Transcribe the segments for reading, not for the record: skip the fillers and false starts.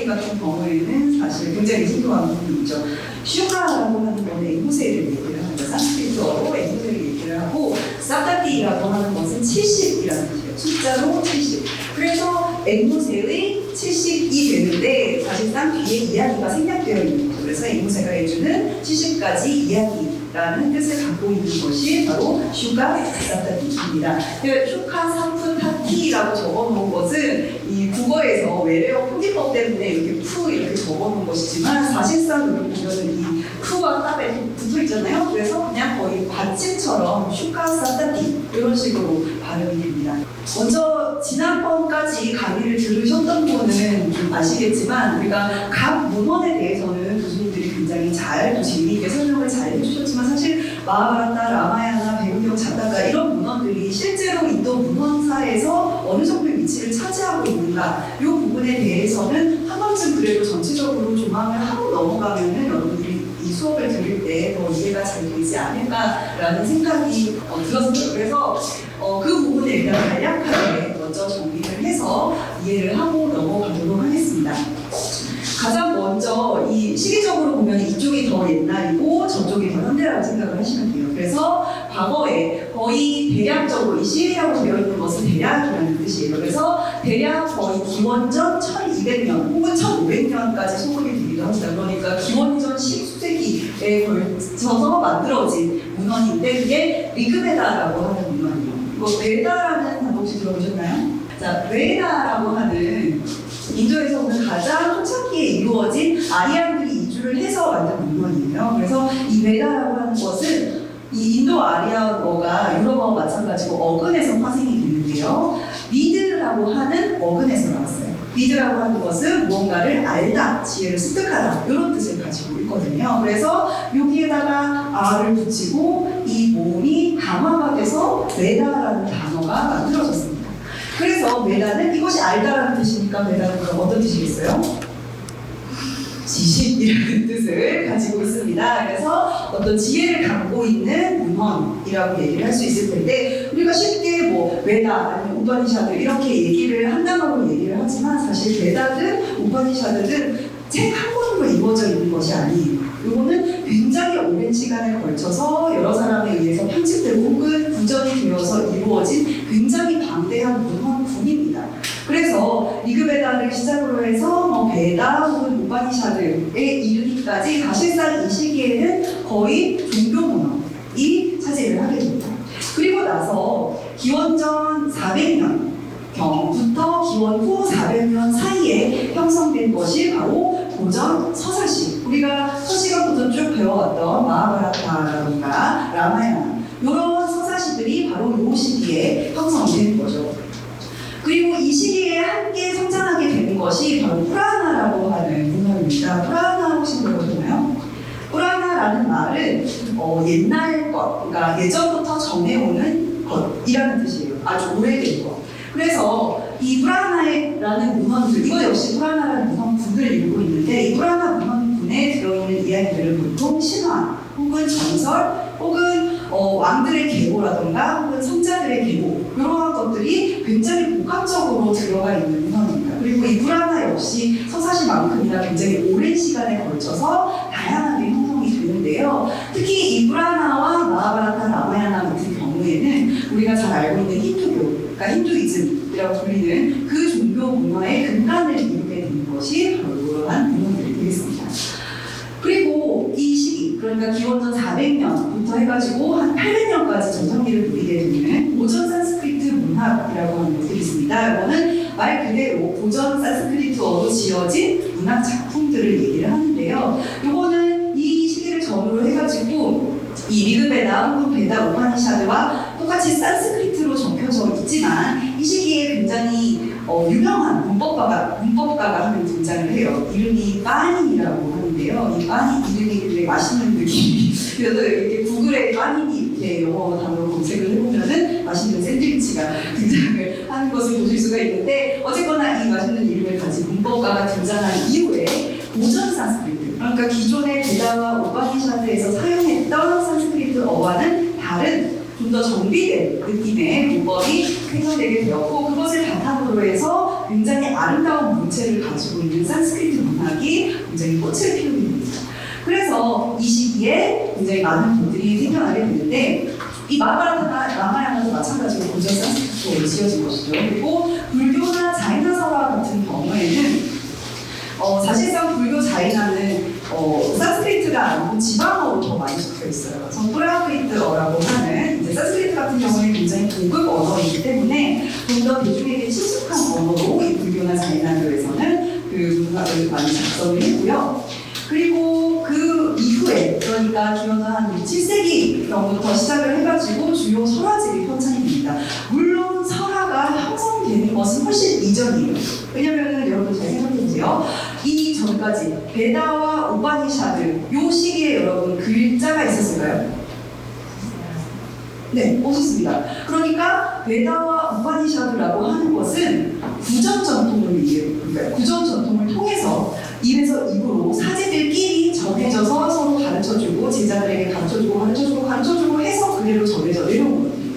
같은 경우에는 사실 굉장히 생소한 부분이 있죠. 슈가라고 하는 거는 앵무새를 얘기를 합니다. 산스크리트어로 앵무새를 얘기를 하고 사타티라고 하는 것은 70이라는 뜻이에요. 숫자로 70. 그래서 앵무새의 70이 되는데 사실상 뒤에 이야기가 생략되어 있는 거죠. 그래서 앵무새가 해주는 70가지 이야기라는 뜻을 갖고 있는 것이 바로 슈가 사타티입니다. 슈카 사프타티라고 적어놓은 것은 이 국어에서 외래어 표기법 때문에 이렇게 푸 이렇게 적어놓은 것이지만 사실상 여기 보면은 이 푸와 따에 붙어 있잖아요. 그래서 그냥 거의 받침처럼 슈카 사타티 이런 식으로 발음이 됩니다. 먼저 지난번까지 강의를 들으셨던 분은 좀 아시겠지만 우리가 각 문헌에 대해서는 교수님들이 굉장히 잘 또 재미있게 설명을 잘 해주셨지만 사실 마하바라타, 라마야나, 백운경, 자타카 이런 문헌들이 실제로 인도 문헌사에서 어느 정도의 위치를 차지하고 있는가 이 부분에 대해서는 한 번쯤 그래도 전체적으로 조망을 하고 넘어가면은 여러분들이 이 수업을 들을 때 더 이해가 잘 되지 않을까라는 생각이 들었어요. 그래서 그 부분에 일단 간략하게 먼저 정리를 해서 이해를 하고 넘어가도록 하겠습니다. 가장 먼저 이 시기적으로 보면 이쪽이 더 옛날이고 저쪽이 더 현대라고 생각을 하시면 돼요. 그래서 과거에 거의 대략적으로 이 시기라고 되어 있는 것은 대략이라는 뜻이에요. 그래서 대략 거의 기원전 1200년 혹은 1500년까지 소문이 되기도 합니다. 그러니까 기원전 10세기에 걸쳐서 만들어진 문헌인데 그게 리그베다라고 하는 문헌이에요. 이거 베다라는 단어 혹시 들어보셨나요? 자, 베다라고 하는 인도에서 오늘 가장 초창기에 이루어진 아리안들이 이주를 해서 만든 문헌이에요. 그래서 이 베다라고 하는 것은 이 인도 아리아어가 유럽어와 마찬가지고 어근에서 파생이 되는데요. 리드라고 하는 어근에서 나왔어요. 리드라고 하는 것은 무언가를 알다, 지혜를 습득하다 이런 뜻을 가지고 있거든요. 그래서 여기에다가 R을 붙이고 이 모음이 강화가 돼서 베다라는 단어가 만들어졌습니다. 그래서 메다는 이것이 알다라는 뜻이니까 메다는 그럼 어떤 뜻이겠어요? 지식이라는 뜻을 가지고 있습니다. 그래서 어떤 지혜를 갖고 있는 문헌이라고 얘기를 할 수 있을 텐데 우리가 쉽게 뭐 메다 아니면 우파니샤드 이렇게 얘기를 한 단어로 얘기를 하지만 사실 메다든 우파니샤드든 책 한 권으로 이루어져 있는 것이 아니에요. 이거는 굉장히 오랜 시간에 걸쳐서 여러 사람에 의해서 편집되고 혹은 구전이 되어서 이루어진 굉장히 방대한 문헌군입니다. 그래서 리그베다를 시작으로 해서 베다 혹은 우파니샤드에 이르기까지 사실상 이 시기에는 거의 종교 문헌이 차지를 하게 됩니다. 그리고 나서 기원전 400년 경부터 기원 후 400년 사이에 형성된 것이 바로 고전 서사시. 우리가 서시가 고전 쭉 배워왔던 마하바라타라든가 라마야나 이런 서사시들이 바로 이 시기에 형성된 거죠. 그리고 이 시기에 함께 성장하게 되는 것이 바로 puranā라고 하는 문헌입니다. puranā 혹시 들어보셨나요? puranā라는 말은 옛날 것, 그러니까 예전부터 전해오는 것이라는 뜻이에요. 아주 오래된 것. 그래서 이 puranā라는 문헌들, 이거 역시 puranā라는 문헌군을 이루고 있는데 이 puranā 문헌군에 들어있는 이야기들을 보통 신화 혹은 전설 혹은 왕들의 계보라던가 혹은 성자들의 계보 이러한 것들이 굉장히 복합적으로 들어가 있는 문헌입니다. 그리고 이 puranā 역시 서사시만큼이나 굉장히 오랜 시간에 걸쳐서 다양하게 형성이 되는데요. 특히 이 puranā와 마하바라타, 라마야나 같은 경우에는 우리가 잘 알고 있는 힌두교, 그러니까 힌두이즘이라고 불리는 그 종교 문화의 근간을 이루게 되는 것이 바로 이러한 문헌들이 되겠습니다. 그리고 이 시기, 그러니까 기원전 400년부터 해가지고 한 800년까지 전성기를 누리게 되는 고전 산스크리트 문학이라고 하는 것들이 있습니다. 이거는 말 그대로 고전 산스크리트어로 지어진 문학 작품들을 얘기를 하는데요. 이거는 이 시기를 전후로 해가지고 이 리그베다 혹은 베다 우파니샤드와 똑같이 산스크리트로 적혀져 있지만 이 시기에 굉장히 유명한 문법가가 한 명 등장을 해요. 이름이 빠닌이라고 하는데요. 이 빠닌 이름이 굉장히 맛있는 느낌이 그래서 이렇게 구글에 빠닌이 이렇게 영어 단어로 검색을 해보면은 맛있는 샌드위치가 등장을 하는 것을 보실 수가 있는데 어쨌거나 이 맛있는 이름을 가진 문법가가 등장한 이후에 고전 산스크리트, 그러니까 기존의 베다와 우파니샤드에서 사용했던 산스크리트어와는 다른 좀 좀 더 정비된 느낌의 문법이 생성되게 되었고 그것을 바탕으로 해서 굉장히 아름다운 문체를 가지고 있는 산스크리트 문학이 굉장히 꽃을 피우게 됩니다. 그래서 이 시기에 굉장히 많은 분들이 생겨나게 되는데 이 마하바라타나 라마야나도 마찬가지로 고전 산스크리트로 지어진 것이죠. 그리고 불교나 자이나 설화 같은 경우에는 사실상 불교 자이나는 산스크리트가 아니고 지방어로 더 많이 적혀 있어요. 프라크리트어라고 하는 이제 산스크리트 같은 경우는 굉장히 고급 언어이기 때문에 좀 더 대중에게 친숙한 언어로 이 불교나 자이나교에서는 그 문학을 많이 작성을 했고요. 그리고 그 이후에 그러니까 기원전 한 7세기부터 시작을 해가지고 주요 설화집이 편찬이 됩니다. 물론 설화가 형성되는 것은 훨씬 이전이에요. 왜냐면은 여러분 잘 생각해보세요. 이 전까지 베다와 우파니샤드 요 시기에 여러분 글자가 있었을까요? 네, 없었습니다. 그러니까 베다와 우파니샤드라고 하는 것은 구전 전통을 얘기해요. 그러니까 구전 전통을 통해서 입에서 입으로 사제들끼리 전해져서 서로 가르쳐주고 제자들에게 가르쳐주고 해서 그대로 전해져 내려온 거거든요.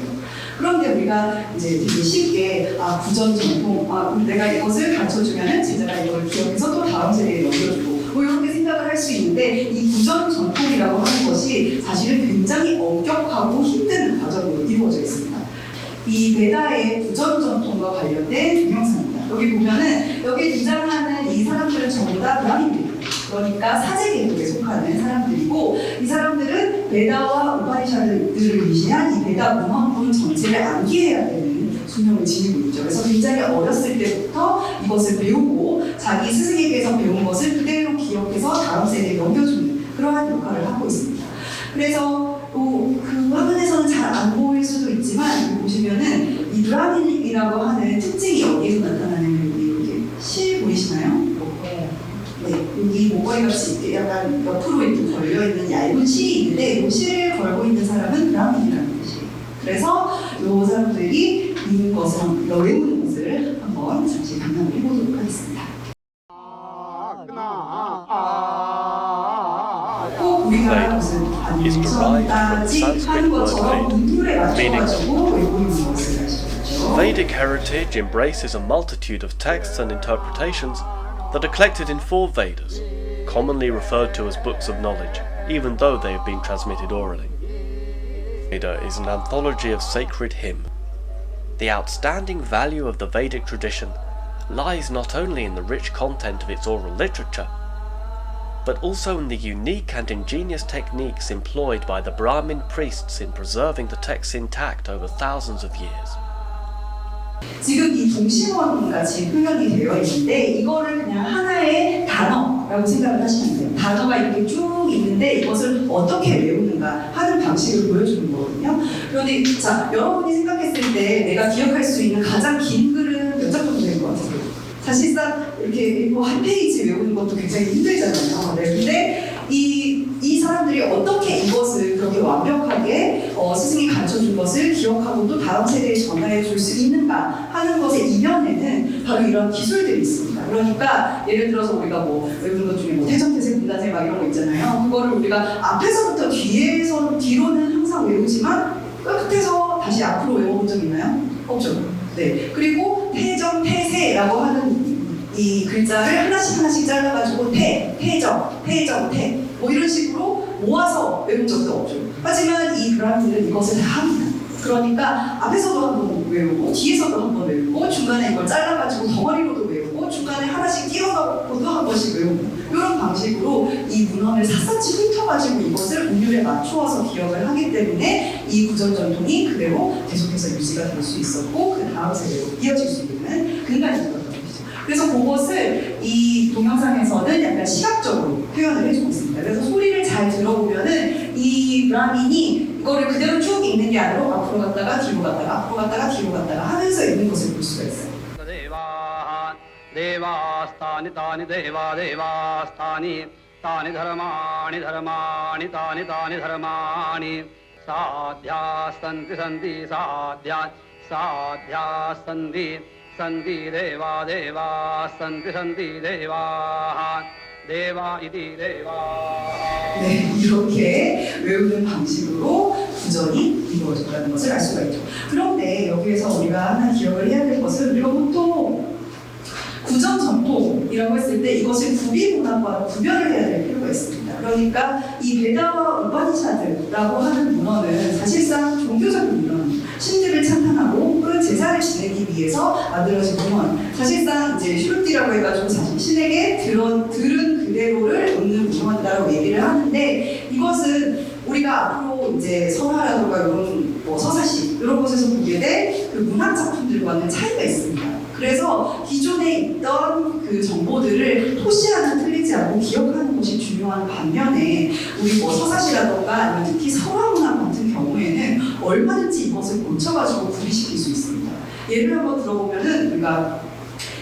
그런데 우리가 이제 되게 쉽게 구전 전통, 내가 이것을 가르쳐주면은 제자가 이걸 기억해서 또 다음 세대에 넘겨주고 뭐 이렇게 생각을 할 수 있는데 이 구전 전통이라고 하는 것이 사실은 굉장히 엄격하고 힘든 과정으로 이루어져 있습니다. 이 베다의 구전 전통과 관련된 동영상입니다. 여기 보면은 여기 등장하는 이 사람들은 전부 다 브라민들입니다. 그러니까 사제 계급에 속하는 사람들이고 이 사람들은 베다와 우파니샤드를 위시한 이 베다 문헌품 전체를 암기해야 되는 수명을 지니고 있죠. 그래서 굉장히 어렸을 때부터 이것을 배우고 자기 스승에게서 배운 것을 그대로 기억해서 다음 세대에 넘겨주는 그러한 역할을 하고 있습니다. 그래서 그 화면에서는 잘 안 보일 수도 있지만 여기 보시면은 이 브라민이라고 하는 특징이 어디에서 나타나는 여기 실 보이시나요? 네, 여기 목걸이 같이 약간 옆으로 이렇게 걸려있는 얇은 실이 있는데 이 실을 걸고 있는 사람은 브라민이라는 뜻이에요. 그래서 이 사람들이 읽는 것을, 외우는 것을 한번 잠시 감상을 해보도록 하겠습니다. 꼭 우리가 무슨 안전까지 하는 것처럼 문율에 맞춰가지고 외우는 것을 하시죠. Vedic heritage embraces a multitude of texts and interpretations that are collected in 4 Vedas, commonly referred to as books of knowledge, even though they have been transmitted orally. Veda is an anthology of sacred hymns. The outstanding value of the Vedic tradition lies not only in the rich content of its oral literature, but also in the unique and ingenious techniques employed by the Brahmin priests in preserving the texts intact over thousands of years. 지금 이 동심원 같이 표현이 되어 있는데 이거를 그냥 하나의 단어라고 생각을 하시면 돼요. 단어가 이렇게 쭉 있는데 이것을 어떻게 외우는가 하는 방식을 보여주는 거거든요. 그런데 자, 여러분이 생각했을 때 내가 기억할 수 있는 가장 긴 글은 몇 장 정도 될 것 같아요? 사실상 이렇게 뭐 한 페이지 외우는 것도 굉장히 힘들잖아요. 네, 근데 이 사람들이 어떻게 이것을 그렇게 완벽하게 스승이 가르쳐준 것을 기억하고 또 다음 세대에 전달해 줄 수 있는가 하는 것의 이면에는 바로 이런 기술들이 있습니다. 그러니까 예를 들어서 우리가 뭐 외우는 것 중에 뭐 태정태세 분단세 막 이런 거 있잖아요. 그거를 우리가 앞에서부터 뒤로는 항상 외우지만 끝에서 다시 앞으로 외워본 적 있나요? 없죠. 네. 그리고 태정, 태세라고 하는 이 글자를 하나씩 잘라가지고 태정, 태 뭐 이런 식으로 모아서 외운 적도 없죠. 하지만 이 브라민들은 이것을 다 합니다. 그러니까 앞에서도 한번 외우고 뒤에서도 한번 외우고 중간에 이걸 잘라가지고 덩어리로도 외우고 중간에 하나씩 띄워가고도 한 번씩 외우고 이런 방식으로 이 문헌을 샅샅이 훑어가지고 이것을 운율에 맞추어서 기억을 하기 때문에 이 구전 전통이 그대로 계속해서 유지가 될 수 있었고 그 다음 세대로 이어질 수 있는 근간이 되었던 것이죠. 그래서 그것을 이 동영상에서는 약간 시각적으로 표현을 해주고 있습니다. 그래서 소리를 잘 들어보면은 이 브라민이 이거를 그대로 쭉 읽는 게 아니라 앞으로 갔다가 뒤로 갔다가 하면서 읽는 것을 볼 수가 있어요. देवास्तानि तानि देवास्तानि तानि धर्माणि तानि धर्माणि साध्यास्सन्ति सन्ति देवास्सन्ति देवाः देवा इति देवा. 네, 이렇게 외우는 방식으로 구전이 이루어졌다는 것을 알 수가 있죠. 그런데 여기에서 우리가 하나 기억을 해야 될 것은 우리가 보통 구전 전통이라고 했을 때 이것을 구비 문화와 구별을 해야 될 필요가 있습니다. 그러니까 이 베다와 우파니샤드라고 하는 문헌은 사실상 종교적인 문헌, 신들을 찬탄하고 혹은 제사를 지내기 위해서 만들어진 문헌. 사실상 이제 슈르티라고 해가지고 사실 신에게 들은 그대로를 읊는 문헌이라고 얘기를 하는데 이것은 우리가 앞으로 이제 설화라든가 이런 뭐 서사시 이런 곳에서 보게 될 그 문학 작품들과는 차이가 있습니다. 그래서 기존에 있던 그 정보들을 토시 하나 틀리지 않고 기억하는 것이 중요한 반면에 우리 뭐 서사시라던가 아니면 특히 설화문학 같은 경우에는 얼마든지 이것을 고쳐가지고 구비시킬 수 있습니다. 예를 한번 들어보면은 우리가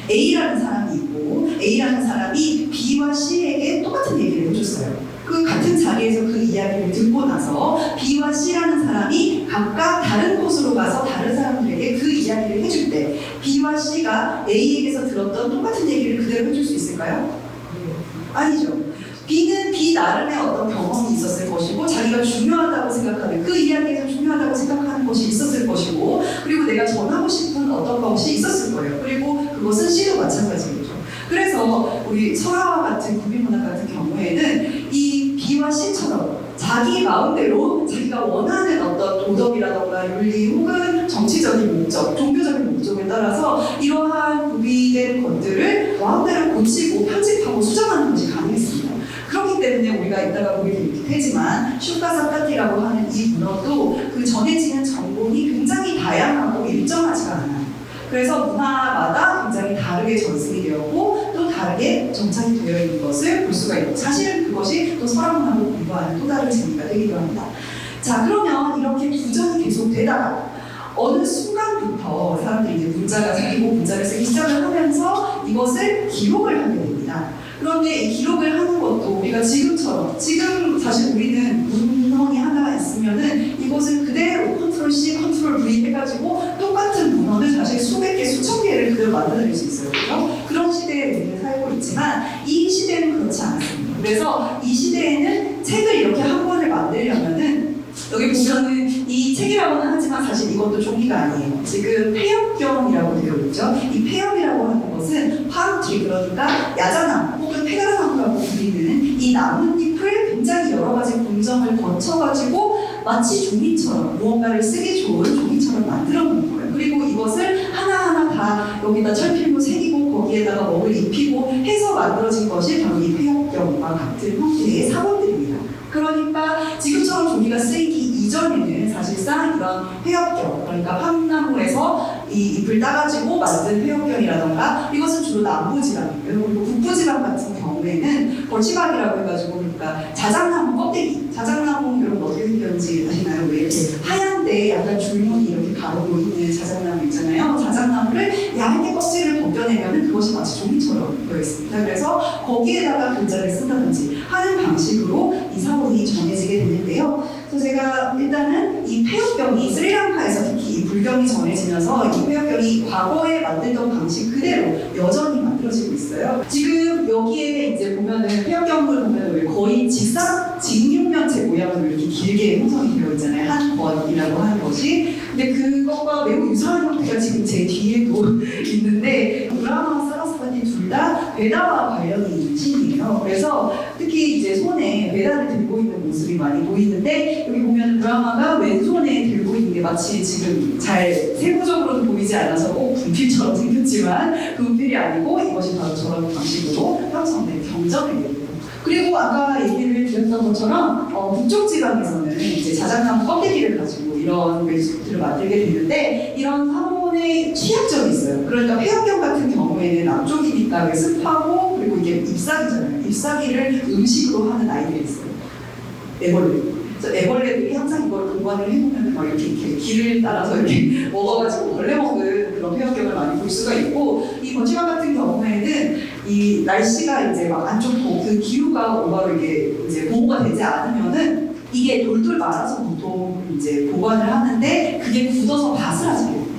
A라는 사람이 있고 A라는 사람이 B와 C에게 똑같은 얘기를 해줬어요. 그 같은 자리에서 그 이야기를 듣고 나서 B와 C라는 사람이 각각 다른 곳으로 가서 다른 사람들에게 그 이야기를 해줄 때 B와 C가 A에게서 들었던 똑같은 얘기를 그대로 해줄 수 있을까요? 아니죠. B는 B 나름의 어떤 경험이 있었을 것이고 자기가 중요하다고 생각하는 그 이야기에서 중요하다고 생각하는 것이 있었을 것이고 그리고 내가 전하고 싶은 어떤 것이 있었을 거예요. 그리고 그것은 C도 마찬가지겠죠. 그래서 우리 설화와 같은 구비문학 같은 경우에는 이 B와 C처럼 자기 마음대로 자기가 원하는 어떤 도덕이라던가 윤리 혹은 정치적인 목적, 종교적인 목적에 따라서 이러한 구비된 것들을 마음대로 고치고 편집하고 수정하는 것이 가능했습니다. 그렇기 때문에 우리가 이따가 보게 되지만 슈카사파티라고 하는 이 문헌도 그 전해지는 정보이 굉장히 다양하고 일정하지가 않아요. 그래서 문화마다 굉장히 다르게 전승이 되었고 또 다르게 정착이 되어 있는 것을 볼 수가 있고 사실은 그것이 또 설화문학을 공부하는 또 다른 재미가 되기도 합니다. 자 그러면 이렇게 구전이 계속되다가 어느 순간부터 사람들이 이제 문자가 생기고 문자를 쓰기 시작을 하면서 이것을 기록을 하게 됩니다. 그런데 이 기록을 하는 것도 우리가 지금처럼 지금 사실 우리는 문헌이 하나 있으면은 이것을 그대로 컨트롤 C, 컨트롤 V 해가지고 똑같은 문헌을 사실 수백 개, 수천 개를 그대로 만들어낼 수 있어요. 그렇죠? 그런 시대에 우리는 살고 있지만 이 시대는 그렇지 않습니다. 그래서 이 시대에는 책을 이렇게 한 권을 만들려면은 여기 보면은 이 책이라고는 하지만 사실 이것도 종이가 아니에요. 지금 폐엽경이라고 되어 있죠. 이 폐엽이라고 하는 것은 파우트리 그러니까 야자나무 혹은 페가나무라고 불리는 이 나뭇잎을 굉장히 여러 가지 공정을 거쳐가지고 마치 종이처럼 무언가를 쓰기 좋은 종이처럼 만들어 놓은 거예요. 그리고 이것을 하나하나 다 여기다 철필로 새기고 거기에다가 먹을 입히고 해서 만들어진 것이 바로 이 폐엽경과 같은 형태의 사본들입니다. 그러니까 지금처럼 종이가 쓰이기 이전에는 사실상 이런 회엽경, 그러니까 팜나무에서 이 잎을 따가지고 만든 회엽경이라던가 이것은 주로 남부지방이고요. 그리고 북부지방 같은 경우에는 벌치박이라고 해가지고 그러니까 자작나무 껍데기, 자작나무 여러분 어떻게 생겼는지 아시나요? 왜 이렇게 하얀데 약간 줄무늬 이렇게 가로로 있는 자작나무 있잖아요. 자작나무를 얇게 껍질을 벗겨내면 그것이 마치 종이처럼 되어 있습니다. 그래서 거기에다가 글자를 쓴다든지 하는 방식으로 이 사본이 전해지게 되는데요. 그래서 제가 일단은 이 폐엽경이 스리랑카에서 특히 이 불경이 전해지면서 이 폐엽경이 과거에 만들던 방식 그대로 여전히 만들어지고 있어요. 지금 여기에 이제 보면은 폐엽경을 보면 거의 직육면체 모양으로 이렇게 길게 형성이 되어 있잖아요. 한 번이라고 하는 것이. 근데 그것과 매우 유사한 형태가 지금 제 뒤에도 있는데 브라마, 사라스바티 둘 다 베다와 관련이 있는 신이에요. 그래서 특히 이제 손에 베다를 들고 있는 모습이 많이 보이는데 여기 보면 브라마가 왼손에 들고 있는 게 마치 지금 잘 세부적으로는 보이지 않아서 꼭 분필처럼 생겼지만 그 분필이 아니고 이것이 바로 저런 방식으로 형성된 경전을 얘기해요. 그리고 아까 얘기를 드렸던 것처럼 북쪽 지방에서는 이제 자작나무 껍데기를 가지고 이런 매주들을 만들게 되는데 이런 사본의 취약점이 있어요. 그러니까 회엽경 같은 경우에는 남쪽이니까 습하고 그리고 이게 잎사귀잖아요. 잎사귀를 음식으로 하는 아이들이 있어요. 애벌레. 그래서 애벌레들이 항상 이걸 보관을 해놓으면 막 이렇게 길을 따라서 이렇게 먹어가지고 벌레 먹는 그런 회엽경을 많이 볼 수가 있고 이 번지방 같은 경우에는 이 날씨가 이제 막 안 좋고 그 기후가 오바로 이게 이제 보호가 되지 않으면은 이게 돌돌 말아서 보통 이제 보관을 하는데 그게 굳어서 바스라지게 됩니다.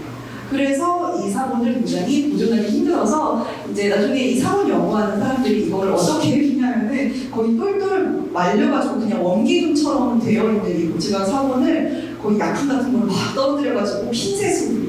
그래서 이 사본을 굉장히 보존하기 힘들어서 이제 나중에 이 사본 연구하는 사람들이 이거를 어떻게 했냐면은 거의 똘똘 말려가지고 그냥 원기둥처럼 되어 있는 이 고치방 사본을 거의 약품 같은 걸 막 떨어뜨려가지고 핀셋으로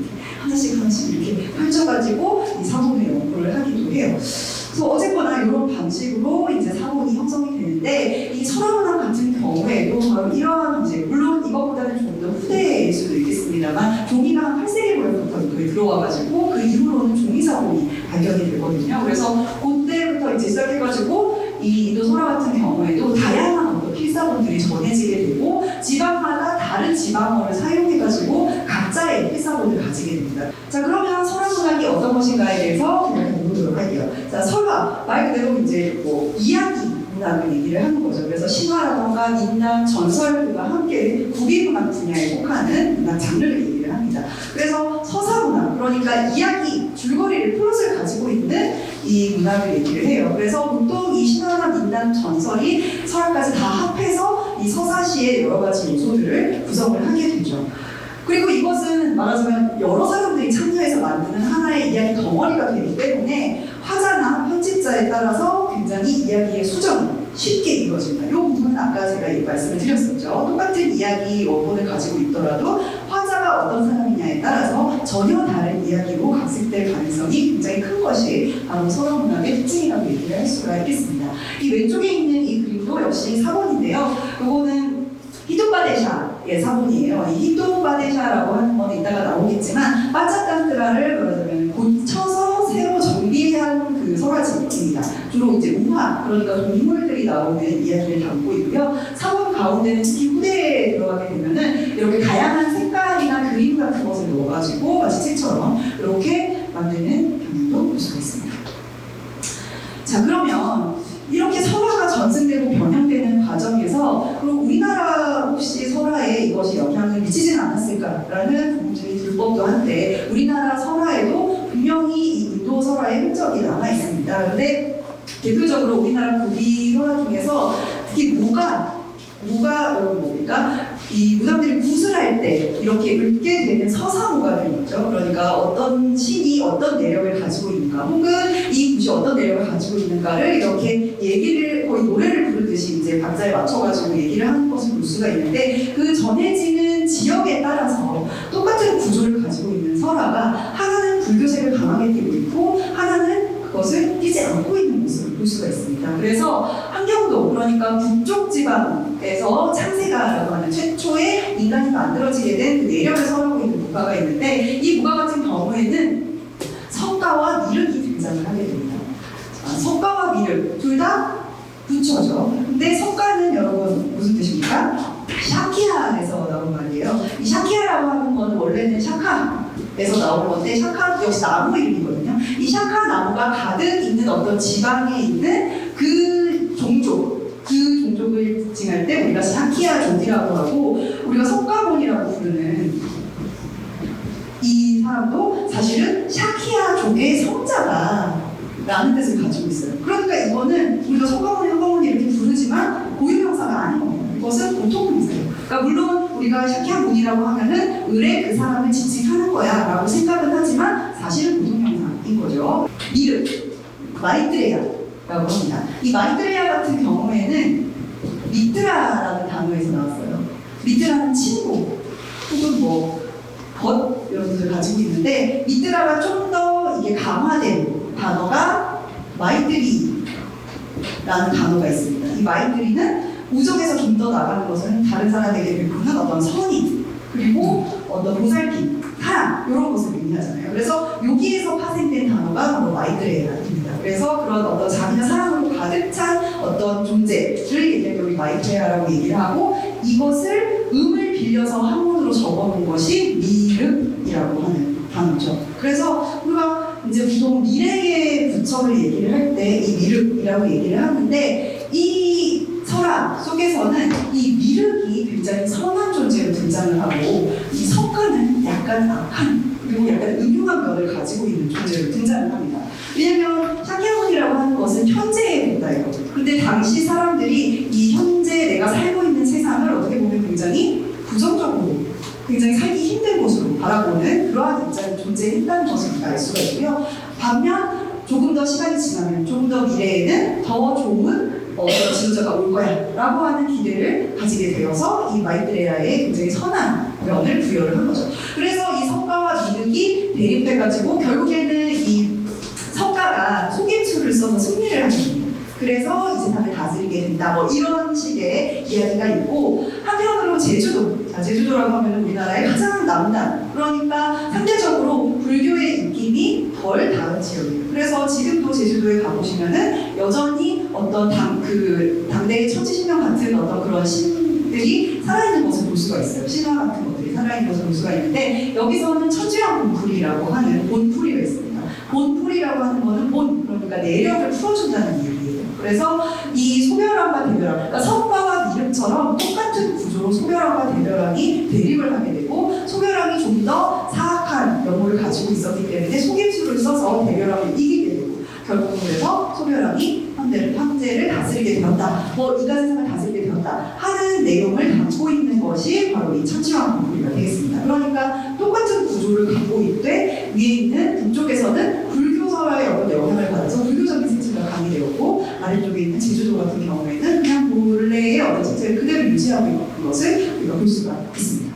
이렇게 하나씩 이렇게 펼쳐가지고 이 사본의 연구를 하기도 해요. 그래서 어쨌거나 이런 방식으로 이제 사본이 형성이 되는데 이 철학문학 같은 경우에도 바로 이러한 이제 물론 이것보다는 좀 더 후대일 수도 있겠습니다만 종이가 한 8세기 무렵부터 인도에 들어와가지고 그 이후로는 종이 사본이 발견이 되거든요. 그래서 그때부터 이제 시작해가지고 이 인도 설화 같은 경우에도 다양한 어떤 필사본들이 전해지게 되고 지방마다 다른 지방어를 사용해가지고 각자의 필사본을 가지게 됩니다. 자, 그러면 설화문학이 어떤 것인가에 대해서 공부하도록 할게요. 자, 설화 말 그대로 이제 뭐 이야기 문학을 얘기를 하는 거죠. 그래서 신화라던가 민담, 전설과 함께 국위문학 분야에 속하는 문학 장르를 얘기를 합니다. 그래서 서사문학, 그러니까 이야기, 줄거리를 플롯을 가지고 있는 이 문학을 얘기를 해요. 그래서 보통 이 신화나 민담, 전설이 설화까지 다 합해서 이 서사시의 여러 가지 요소들을 구성을 하게 되죠. 그리고 이것은 말하자면 여러 사람들이 참여해서 만드는 하나의 이야기 덩어리가 되기 때문에 화자나 편집자에 따라서 굉장히 이야기의 수정이 쉽게 이루어집니다. 이 부분은 아까 제가 말씀을 드렸었죠. 똑같은 이야기 원본을 가지고 있더라도 화자가 어떤 사람이냐에 따라서 전혀 다른 이야기로 각색될 가능성이 굉장히 큰 것이 바로 설화문학의 특징이라고 얘기를 할 수가 있겠습니다. 이 왼쪽에 있는 이 그림도 역시 사본인데요. 이거는 히토바데샤의 사본이에요. 이 히토바데샤라고 하는 건 이따가 나오겠지만 빠짜탄트라를 말하자면 고쳐서 새로 정비한 그 설화집입니다. 주로 이제 우화, 그러니까 동물들이 나오는 이야기를 담고 있고요. 사본 가운데는 특히 후대에 들어가게 되면은 이렇게 다양한 색깔이나 그림 같은 것을 넣어가지고 마치 책처럼 이렇게 만드는 경향도 볼 수가 있습니다. 자, 그러면 이렇게 설화가 전승되고 변형되는 과정에서 그럼 우리나라 혹시 설화에 이것이 영향을 미치지는 않았을까라는 궁금증이 들 법도 한데 우리나라 설화에도 분명히 이 인도 설화의 흔적이 남아 있습니다. 그런데 대표적으로 우리나라 고비 설화 중에서 특히 무가 여러분 뭡니까? 이 무당들이 굿을 할 때 이렇게 읊게 되는 서사무가들이 있죠. 그러니까 어떤 신이 어떤 내력을 가지고 있는가, 혹은 이 굿이 어떤 내력을 가지고 있는가를 이렇게 얘기를 거의 노래를 부르듯이 이제 박자에 맞춰가지고 얘기를 하는 것을 볼 수가 있는데 그 전해지는 지역에 따라서 똑같은 구조를 가지고 있는 설화가 하나는 불교색을 강하게 띠고 있고 하나는 그것을 띠지 않고 있는 모습을 볼 수가 있습니다. 그래서 한경도, 그러니까 북쪽 지방에서 창세가라고 하는 최초의 인간이 만들어지게 된 그 내력을 설하고 있는 무가가 있는데 이 무가 같은 경우에는 성가와 미륵이 등장을 하게 됩니다. 성가와 미륵 둘 다 부처죠. 근데 성가는 여러분 무슨 뜻입니까? 샤키야에서 나온 말이에요. 이 샤키야라고 하는 거는 원래는 샤카에서 나온 건데 샤카 역시 나무 이름이거든요. 이 샤카 나무가 가득 있는 어떤 지방에 있는 그 종족을 칭할 때 우리가 샤키야족이라고 하고 우리가 성가본이라고 부르는 이 사람도 사실은 샤키야족의 성자다 라는 뜻을 가지고 있어요. 그러니까 이거는 우리가 성가모니, 한가모니 이렇게 부르지만 고유명사가 아닌 겁니다. 이것은 보통명사예요. 그러니까 물론 우리가 샤키야문이라고 하면은 을에 그 사람을 지칭하는 거야 라고 생각은 하지만 사실은 보통명사인 거죠. 미르, 마이트레야라고 합니다. 이 마이트레야 같은 경우에는 미트라라는 단어에서 나왔어요. 미트라는 친구 혹은 벗 이런 뜻을 가지고 있는데 미트라가 좀 더 이게 강화된 단어가 마이트리라는 단어가 있습니다. 이 마이트리는 우정에서 좀 더 나가는 것은 다른 사람에게 베푸는 어떤 선의 그리고 어떤 보살핌, 사랑 이런 것을 의미하잖아요. 그래서 여기에서 파생된 단어가 바로 마이트레야입니다. 그래서 그런 어떤 자비나 사랑으로 가득 찬 어떤 존재를 얘기할 때 우리 마이트레야라고 얘기를 하고 이것을 음을 빌려서 한문으로 적어놓은 것이 미륵이라고 하는 단어죠. 그래서 우리가 이제 보통 미륵의 부처를 얘기를 할 때 이 미륵이라고 얘기를 하는데 이 설화 속에서는 이 미륵이 굉장히 선한 존재로 등장을 하고 이 성가는 약간 악한 그리고 약간 음흉한 면을 가지고 있는 존재로 등장을 합니다. 왜냐하면 샤키야문이라고 하는 것은 현재의 문화예요. 근데 당시 사람들이 이 현재 내가 살고 있는 세상을 어떻게 보면 굉장히 부정적으로 굉장히 살기 힘든 곳으로 바라보는 그러한 입장이 존재했다는 것을 우리가 알 수가 있고요. 반면 조금 더 시간이 지나면 조금 더 미래에는 더 좋은 어떤 지도자가 올 거야 라고 하는 기대를 가지게 되어서 이 마이트레야에 굉장히 선한 면을 부여를 한 거죠. 그래서 이 성가와 미륵이 대립돼가지고 결국에는 이 성가가 속임수를 써서 승리를 하는 겁니다. 그래서 이 세상을 다스리게 된다. 뭐 이런 식의 이야기가 있고, 한편으로 제주도. 자, 제주도라고 하면 우리나라의 가장 남단. 그러니까 상대적으로 불교의 입김이 덜 닿은 지역이에요. 그래서 지금도 제주도에 가보시면은 여전히 어떤 당대의 천지신명 같은 어떤 그런 신들이 살아있는 것을 볼 수가 있어요. 신화 같은 것들이 살아있는 것을 볼 수가 있는데, 여기서는 천지왕 본풀이라고 하는 본풀이가 있습니다. 본풀이라고 하는 거는 그러니까 내력을 풀어준다는 얘기예요. 그래서 이 소멸왕과 대멸왕, 그러니까 성과와 미륵처럼 똑같은 구조로 소멸왕과 대멸왕이 대립을 하게 되고, 소멸왕이 좀 더 사악한 면모를 가지고 있었기 때문에 속임수를 써서 대멸왕을 이기게 되고, 결국은 그래서 소멸왕이 현재를 다스리게 되었다. 이가 세상을 다스리게 되었다 하는 내용을 담고 있는 것이 바로 이 천지왕 본풀이가 되겠습니다. 그러니까 똑같은 구조를 갖고 있되, 위에 있는 북쪽에서는 불교설의 어떤 영향을 받아서 불교적인 색채가 강의되었고, 아래쪽에 있는 제주도 같은 경우에는 그냥 본래의 어떤 색채를 그대로 유지하고 있는 것을 우리가 볼 수가 있습니다.